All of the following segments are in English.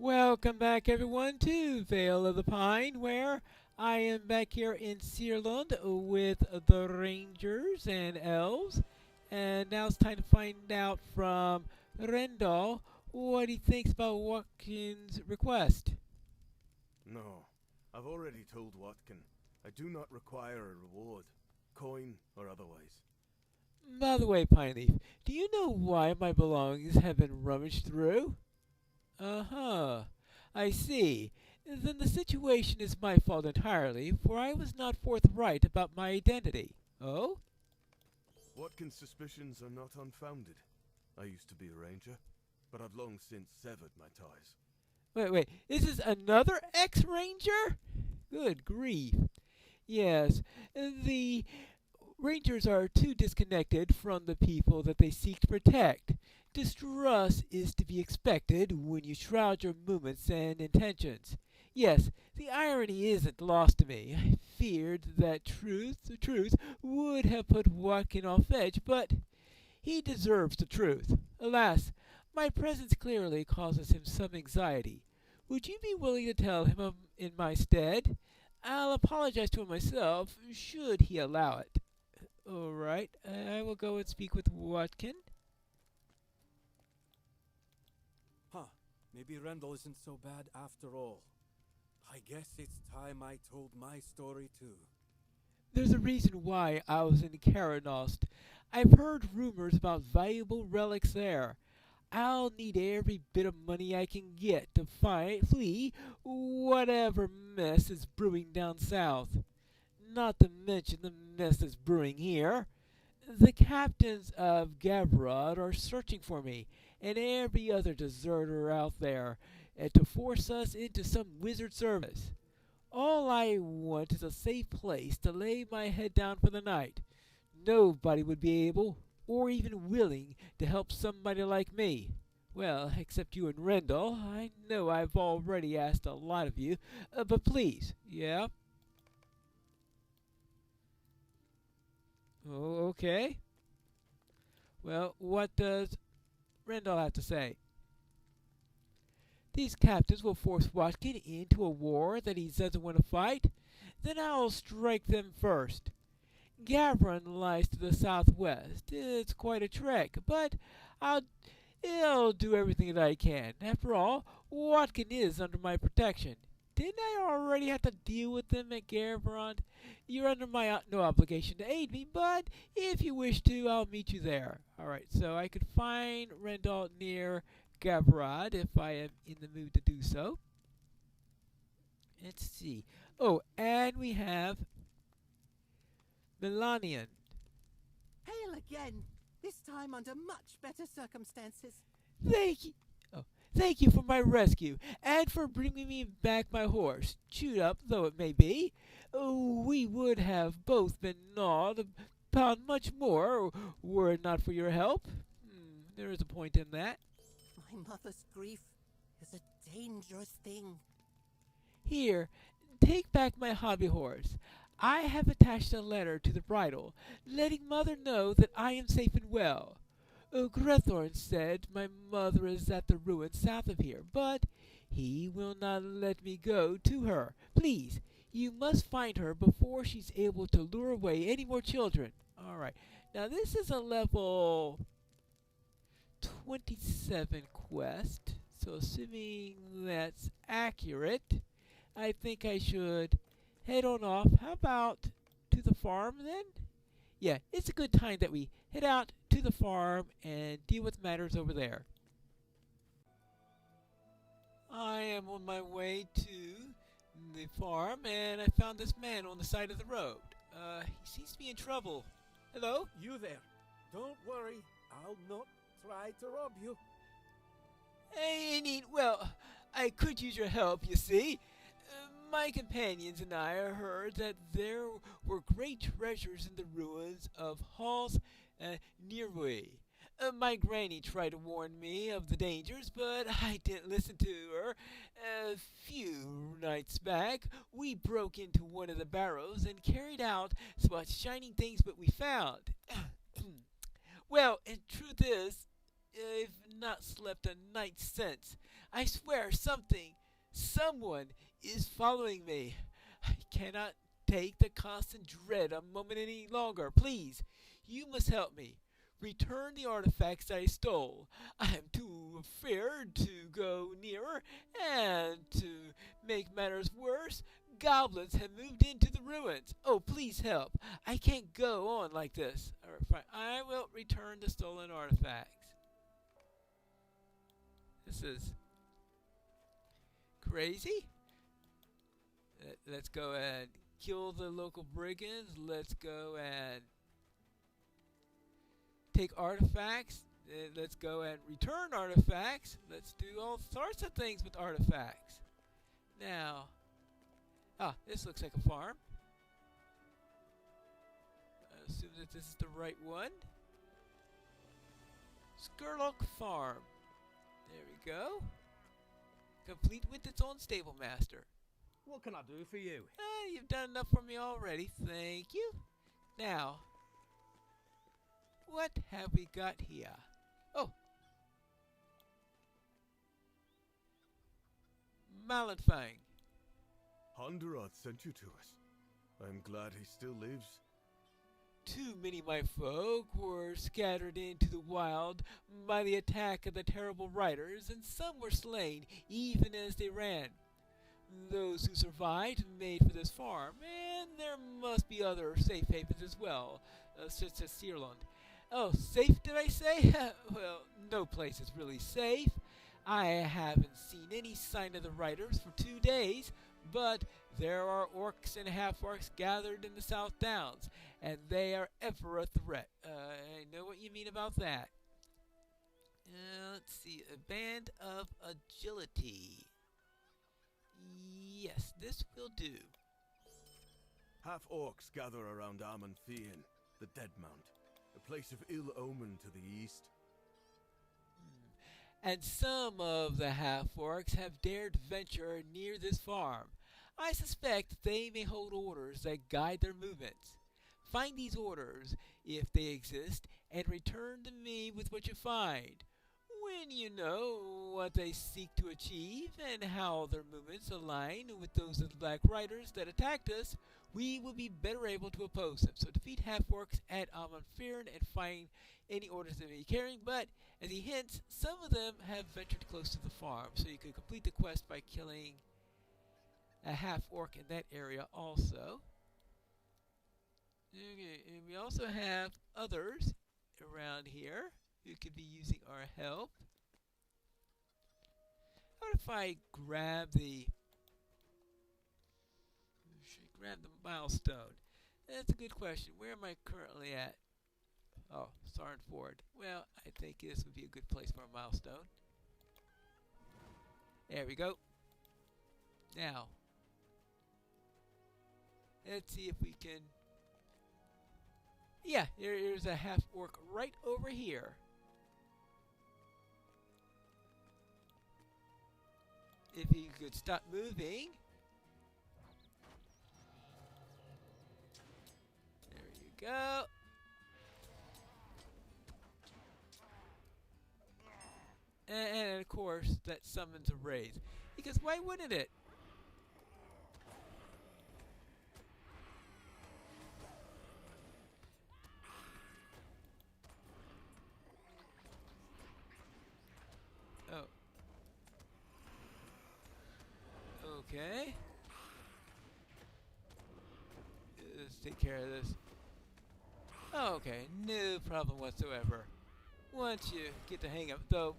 Welcome back, everyone, to Vale of the Pine, where I am back here in Searland with the Rangers and Elves. And now it's time to find out from Rendall what he thinks about Watkins' request. No, I've already told Watkin. I do not require a reward, coin or otherwise. By the way, Pineleaf, do you know why my belongings have been rummaged through? Uh-huh. I see. Then the situation is my fault entirely, for I was not forthright about my identity. Oh? Watkin's suspicions are not unfounded. I used to be a ranger, but I've long since severed my ties. Wait, is this another ex-ranger? Good grief. Yes, the rangers are too disconnected from the people that they seek to protect. Distrust is to be expected when you shroud your movements and intentions. Yes, the irony isn't lost to me. I feared that the truth would have put Watkin off edge, but he deserves the truth. Alas, my presence clearly causes him some anxiety. Would you be willing to tell him in my stead? I'll apologize to him myself, should he allow it. All right, I will go and speak with Watkin. Maybe Rendell isn't so bad after all. I guess it's time I told my story too. There's a reason why I was in Karanost. I've heard rumors about valuable relics there. I'll need every bit of money I can get to flee whatever mess is brewing down south. Not to mention the mess that's brewing here. The captains of Gavrod are searching for me, and every other deserter out there, to force us into some wizard service. All I want is a safe place to lay my head down for the night. Nobody would be able, or even willing, to help somebody like me. Well, except you and Rendell. I know I've already asked a lot of you, but please, yeah? Oh, okay. Well, what does Rendell have to say? These captains will force Watkin into a war that he doesn't want to fight. Then I'll strike them first. Gavron lies to the southwest. It's quite a trek, but I'll do everything that I can. After all, Watkin is under my protection. Didn't I already have to deal with them at Gavron? You're under my no obligation to aid me, but if you wish to, I'll meet you there. All right, so I could find Rendell near Gavrod if I am in the mood to do so. Let's see. Oh, and we have Melanian. Hail again, this time under much better circumstances. Thank you. Oh, thank you for my rescue, and for bringing me back my horse, chewed up though it may be. Oh, we would have both been gnawed upon much more, were it not for your help. There is a point in that. My mother's grief is a dangerous thing. Here, take back my hobby horse. I have attached a letter to the bridle, letting Mother know that I am safe and well. Grethorn said my mother is at the ruins south of here, but he will not let me go to her. Please, you must find her before she's able to lure away any more children. All right. Now, this is a level 27 quest, so assuming that's accurate, I think I should head on off. How about to the farm then? Yeah, it's a good time that we head out to the farm and deal with matters over there. I am on my way to the farm, and I found this man on the side of the road. He seems to be in trouble. Hello? You there. Don't worry, I'll not try to rob you. Hey, well, I could use your help, you see. My companions and I heard that there were great treasures in the ruins of Hall's Nirwe. My granny tried to warn me of the dangers, but I didn't listen to her. A few nights back, we broke into one of the barrows and carried out what shining things but we found. Well, and truth is, I've not slept a night since. I swear someone is following me. I cannot take the constant dread a moment any longer. Please, you must help me. Return the artifacts I stole. I am too afraid to go nearer, and to make matters worse, goblins have moved into the ruins. Oh, please help. I can't go on like this. Alright, fine. I will return the stolen artifacts. This is crazy. Let's go and kill the local brigands. Let's go and take artifacts. Let's go and return artifacts. Let's do all sorts of things with artifacts. Now, this looks like a farm. I assume that this is the right one. Skurlock Farm. There we go. Complete with its own stable master. What can I do for you? You've done enough for me already. Thank you. Now, what have we got here? Oh. Malenfang. Honderod sent you to us. I'm glad he still lives. Too many of my folk were scattered into the wild by the attack of the terrible riders, and some were slain even as they ran. Those who survived made for this farm, and there must be other safe havens as well, such as Searland. Oh, safe did I say? Well, no place is really safe. I haven't seen any sign of the riders for 2 days, but there are orcs and half-orcs gathered in the South Downs, and they are ever a threat. I know what you mean about that. Let's see, a band of agility. Yes, this will do. Half-orcs gather around Amanfian, the Dead Mount, a place of ill omen to the east. And some of the half-orcs have dared venture near this farm. I suspect they may hold orders that guide their movements. Find these orders, if they exist, and return to me with what you find. When you know what they seek to achieve and how their movements align with those of the Black Riders that attacked us, we will be better able to oppose them. So defeat half-orcs at Amanfian and find any orders they may be carrying, but as he hints, some of them have ventured close to the farm, so you could complete the quest by killing a half-orc in that area also. Okay, and we also have others around here who could be using our help. How about if I grab the... should I grab the milestone? That's a good question. Where am I currently at? Oh, Sarnford. Well, I think this would be a good place for a milestone. There we go. Now, let's see if we can... Yeah, here's a half-orc right over here. If he could stop moving. There you go. And of course, that summons a raise. Because why wouldn't it? Oh. Okay. Let's take care of this. Oh, okay, no problem whatsoever. Once you get the hang of it, though,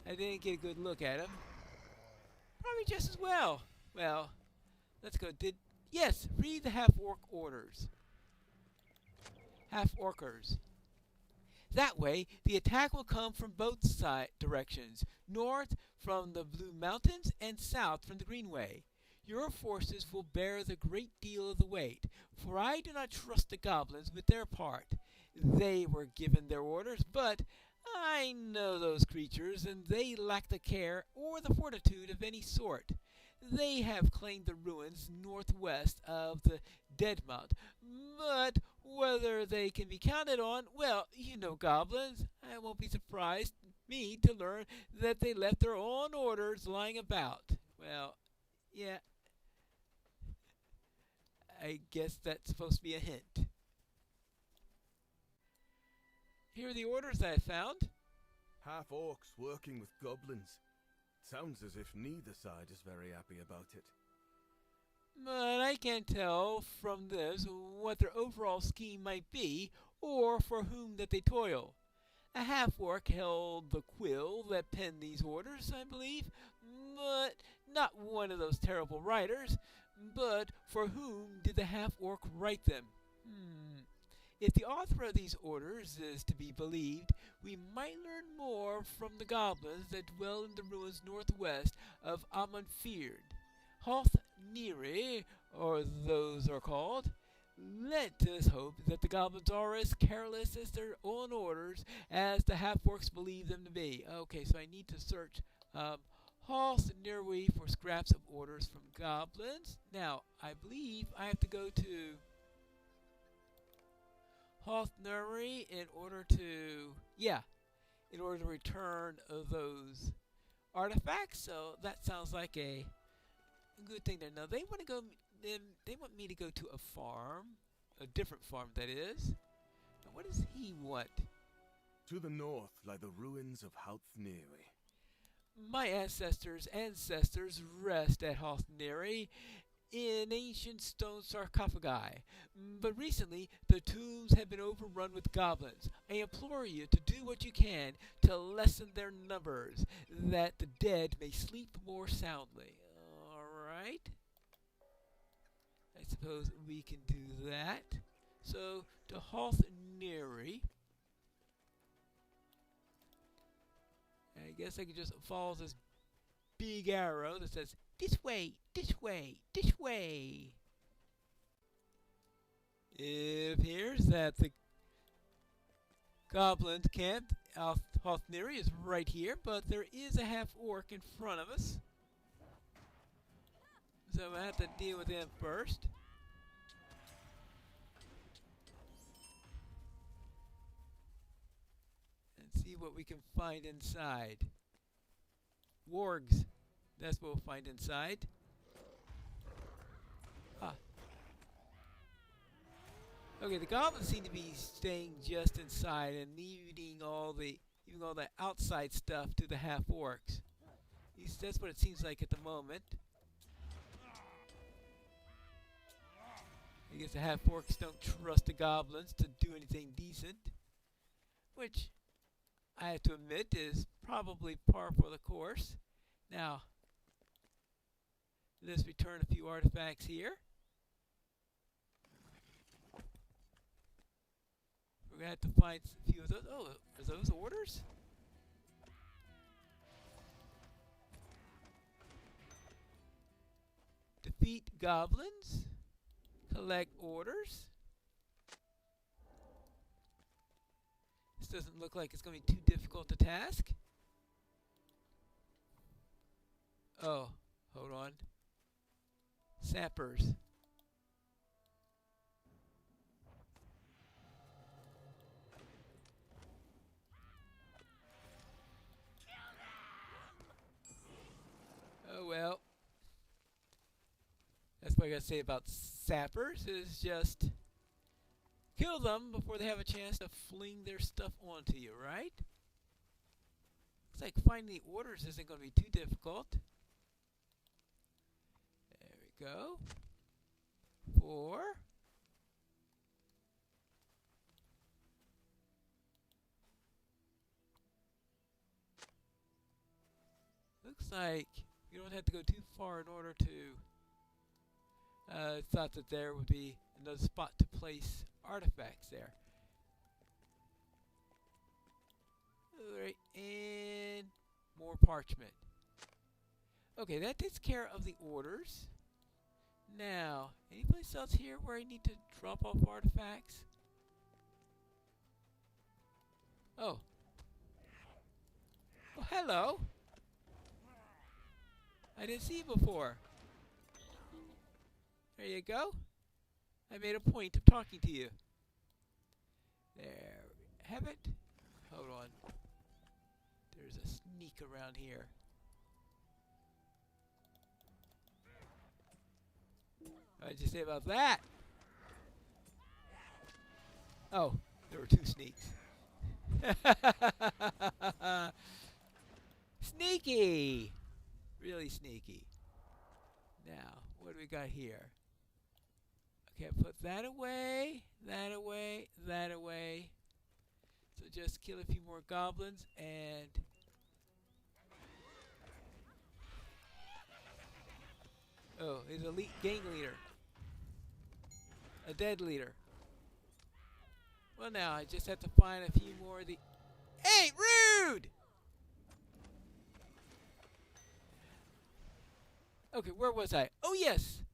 I didn't get a good look at him. Probably just as well. Well, let's go. Yes, read the half-orc orders. Half-orcers. That way, the attack will come from both directions. North from the Blue Mountains and south from the Greenway. Your forces will bear the great deal of the weight, for I do not trust the goblins with their part. They were given their orders, but I know those creatures, and they lack the care or the fortitude of any sort. They have claimed the ruins northwest of the Dead Mount, but whether they can be counted on, well, you know goblins. I won't be surprised me to learn that they left their own orders lying about. Well, yeah, I guess that's supposed to be a hint. Here are the orders I found. Half-orcs working with goblins. Sounds as if neither side is very happy about it. But I can't tell from this what their overall scheme might be, or for whom that they toil. A half-orc held the quill that penned these orders, I believe, but not one of those terrible writers. But for whom did the half-orc write them? If the author of these orders is to be believed, we might learn more from the goblins that dwell in the ruins northwest of Amonfeard. Neri, or those are called. Let us hope that the goblins are as careless as their own orders as the half-orcs believe them to be. Okay, so I need to search Neri for scraps of orders from goblins. Now, I believe I have to go to Neri in order to, in order to return those artifacts. So that sounds like a good thing to know. They want to go. They want me to go to a farm, a different farm, that is. Now, what does he want? To the north lie the ruins of Neri. My ancestors' rest at Neri in ancient stone sarcophagi, but recently the tombs have been overrun with goblins. I implore you to do what you can to lessen their numbers, that the dead may sleep more soundly. Alright. I suppose we can do that. So, to Neri. I guess I could just follow this big arrow that says, this way, this way, this way. It appears that the goblins camp Neri is right here, but there is a half-orc in front of us. So I have to deal with him first. And see what we can find inside. Wargs. That's what we'll find inside. Okay, the goblins seem to be staying just inside and leaving all the outside stuff to the half-orcs. At least that's what it seems like at the moment. I guess the half-orcs don't trust the goblins to do anything decent, which I have to admit is probably par for the course. Now, let's return a few artifacts here. We're going to have to find a few of those. Oh, are those orders? Defeat goblins. Collect orders. This doesn't look like it's going to be too difficult to task. Oh, hold on. Sappers. Oh well. That's what I gotta say about sappers, is just kill them before they have a chance to fling their stuff onto you, right? Looks like finding the orders isn't going to be too difficult. There we go. 4. Looks like you don't have to go too far in order to thought that there would be another spot to place artifacts there. Alright, and more parchment. Okay, that takes care of the orders. Now, any place else here where I need to drop off artifacts? Oh. Oh, hello. I didn't see you before. There you go. I made a point of talking to you. There we have it. Hold on. There's a sneak around here. What did you say about that? Oh, there were two sneaks. Sneaky! Really sneaky. Now, what do we got here? Okay, put that away, that away, that away. So just kill a few more goblins and... Oh, he's a gang leader. A dead leader. Well, now I just have to find a few more of the... Hey, rude! Okay, where was I? Oh, yes!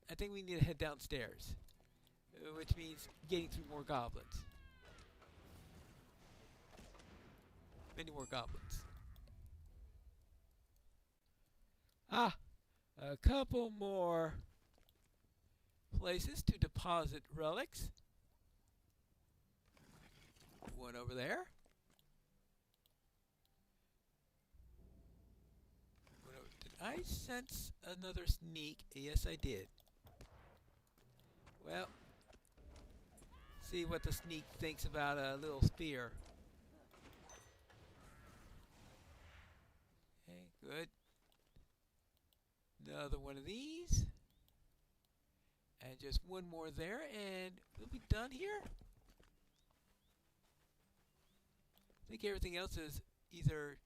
I think we need to head downstairs. Which means getting through more goblins. Many more goblins. Ah! A couple more places to deposit relics. One over there. Did I sense another sneak? Yes, I did. Well, see what the sneak thinks about a little spear. Okay, good. Another one of these. And just one more there, and we'll be done here. I think everything else is either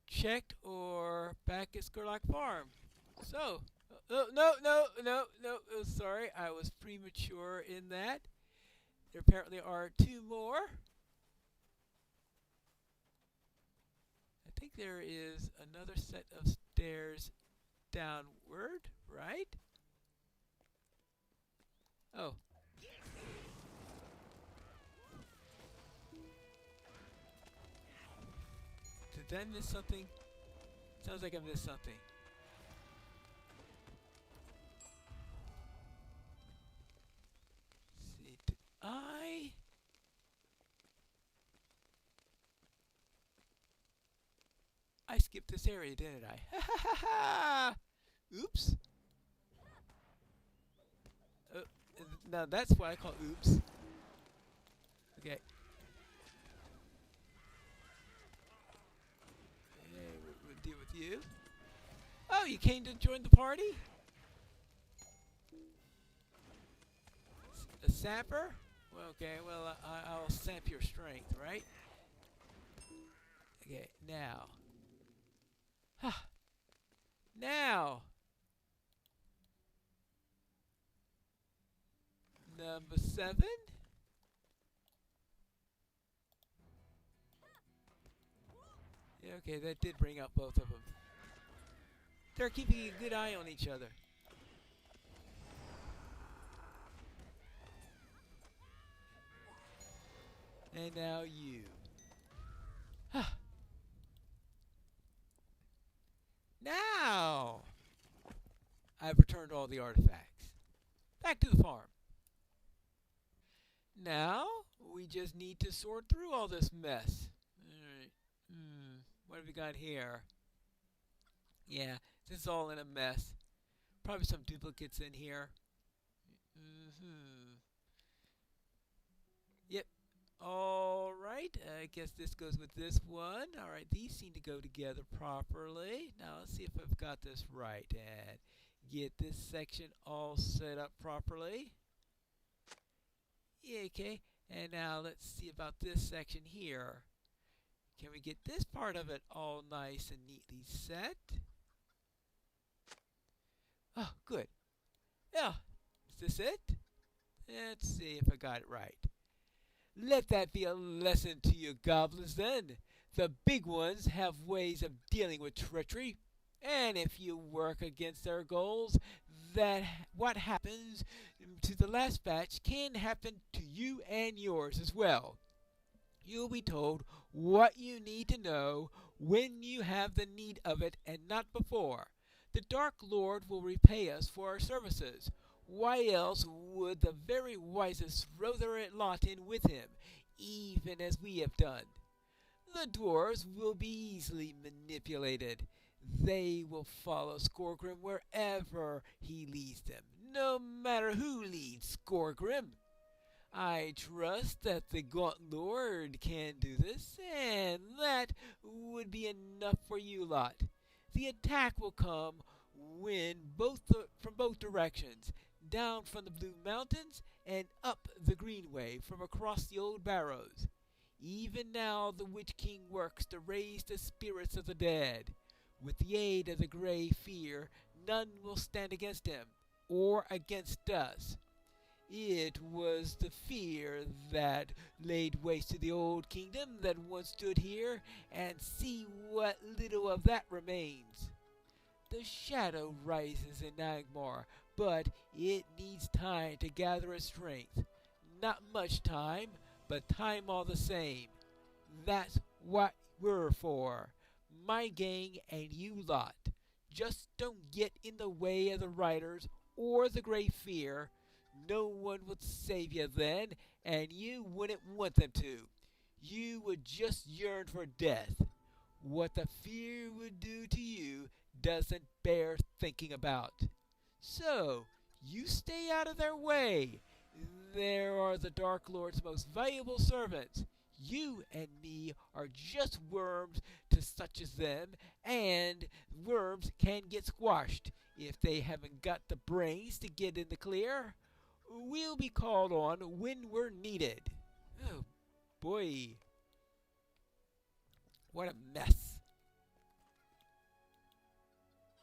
checked or back at Skurlock Farm. So, no, sorry, I was premature in that. There apparently are two more. I think there is another set of stairs downward, right? Oh. Did I miss something? Sounds like I missed something. Let's see, did I skipped this area, didn't I? Ha ha ha ha! Oops. Now that's what I call oops. Okay. We'll deal with you. Oh, you came to join the party? A sapper? Well, okay, well, I'll sap your strength, right? Okay, now. Now! Number 7? Yeah, okay, that did bring out both of them. They're keeping a good eye on each other. And now you. Now! I've returned all the artifacts. Back to the farm. Now, we just need to sort through all this mess. Alright. What have we got here? Yeah, this is all in a mess. Probably some duplicates in here. Yep. Alright, I guess this goes with this one. Alright, these seem to go together properly. Now, let's see if I've got this right. And get this section all set up properly. Yeah, okay. And now let's see about this section here. Can we get this part of it all nice and neatly set? Oh, good. Yeah. Is this it? Let's see if I got it right. Let that be a lesson to you goblins then. The big ones have ways of dealing with treachery. And if you work against their goals, that what happens to the last batch can happen to you and yours as well. You'll be told what you need to know when you have the need of it and not before. The Dark Lord will repay us for our services. Why else would the very wisest throw their lot in with him, even as we have done? The dwarves will be easily manipulated. They will follow Skorgrim wherever he leads them, no matter who leads Skorgrim. I trust that the Gaunt Lord can do this, and that would be enough for you lot. The attack will come from both directions, down from the Blue Mountains and up the Greenway from across the Old Barrows. Even now the Witch King works to raise the spirits of the dead. With the aid of the Grey Fear, none will stand against him, or against us. It was the fear that laid waste to the old kingdom that once stood here, and see what little of that remains. The shadow rises in Angmar, but it needs time to gather its strength. Not much time, but time all the same. That's what we're for. My gang and you lot. Just don't get in the way of the riders or the Grey Fear. No one would save you then, and you wouldn't want them to. You would just yearn for death. What the fear would do to you doesn't bear thinking about. So, you stay out of their way. There are the Dark Lord's most valuable servants. You and me are just worms to such as them, and worms can get squashed if they haven't got the brains to get in the clear. We'll be called on when we're needed. Oh boy. What a mess.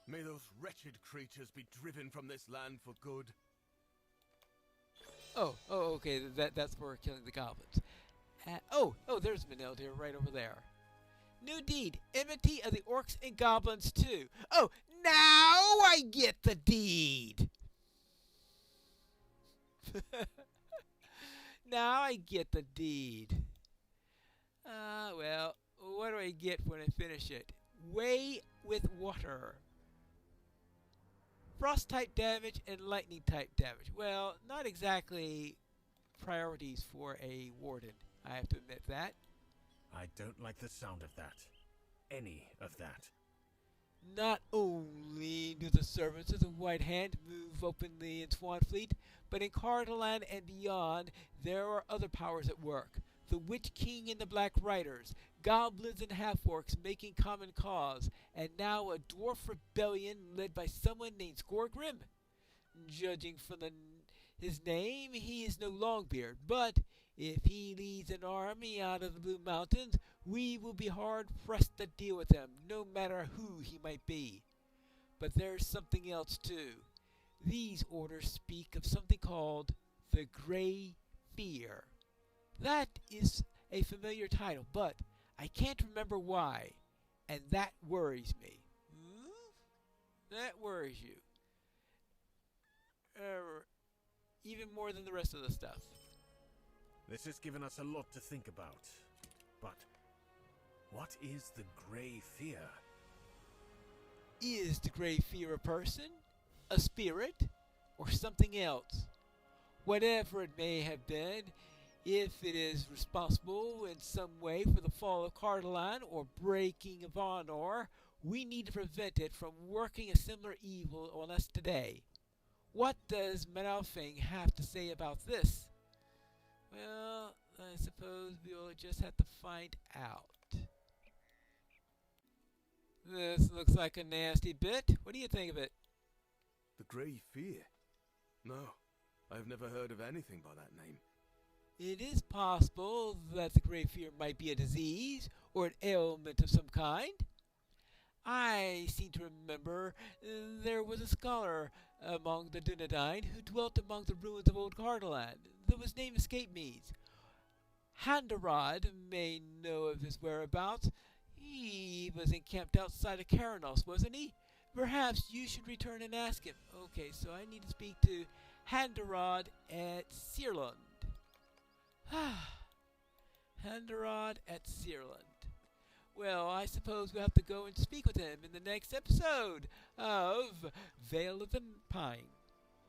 May those wretched creatures be driven from this land for good. Oh, okay, that's for killing the goblins. There's Maneldir right over there. New deed, enmity of the orcs and goblins too. Oh, now I get the deed. Now I get the deed. Well, what do I get when I finish it? Way with water. Frost type damage and lightning type damage. Well, not exactly priorities for a warden, I have to admit that. I don't like the sound of that. Any of that. Not only do the servants of the White Hand move openly in Swanfleet, but in Cardaland and beyond, there are other powers at work. The Witch King and the Black Riders, goblins and half-orcs making common cause, and now a dwarf rebellion led by someone named Skorgrim. Judging from his name, he is no Longbeard, but if he leads an army out of the Blue Mountains, we will be hard-pressed to deal with him, no matter who he might be. But there's something else, too. These orders speak of something called the Grey Fear. That is a familiar title, but I can't remember why, and that worries me. That worries you. Even more than the rest of the stuff. This has given us a lot to think about. But what is the Grey Fear? Is the Grey Fear a person, a spirit, or something else? Whatever it may have been, if it is responsible in some way for the fall of Cardaland or breaking of Honor, we need to prevent it from working a similar evil on us today. What does Manalfing have to say about this? Well, I suppose we'll just have to find out. This looks like a nasty bit. What do you think of it? The Grey Fear? No, I've never heard of anything by that name. It is possible that the Grey Fear might be a disease or an ailment of some kind. I seem to remember there was a scholar among the Dunedain who dwelt among the ruins of Old Cardaland, though his name escaped me. Handarod may know of his whereabouts. He was encamped outside of Karanos, wasn't he? Perhaps you should return and ask him. Okay, so I need to speak to Handarod at Searland. Handarod at Searland. Well, I suppose we'll have to go and speak with him in the next episode of Vale of the Pine.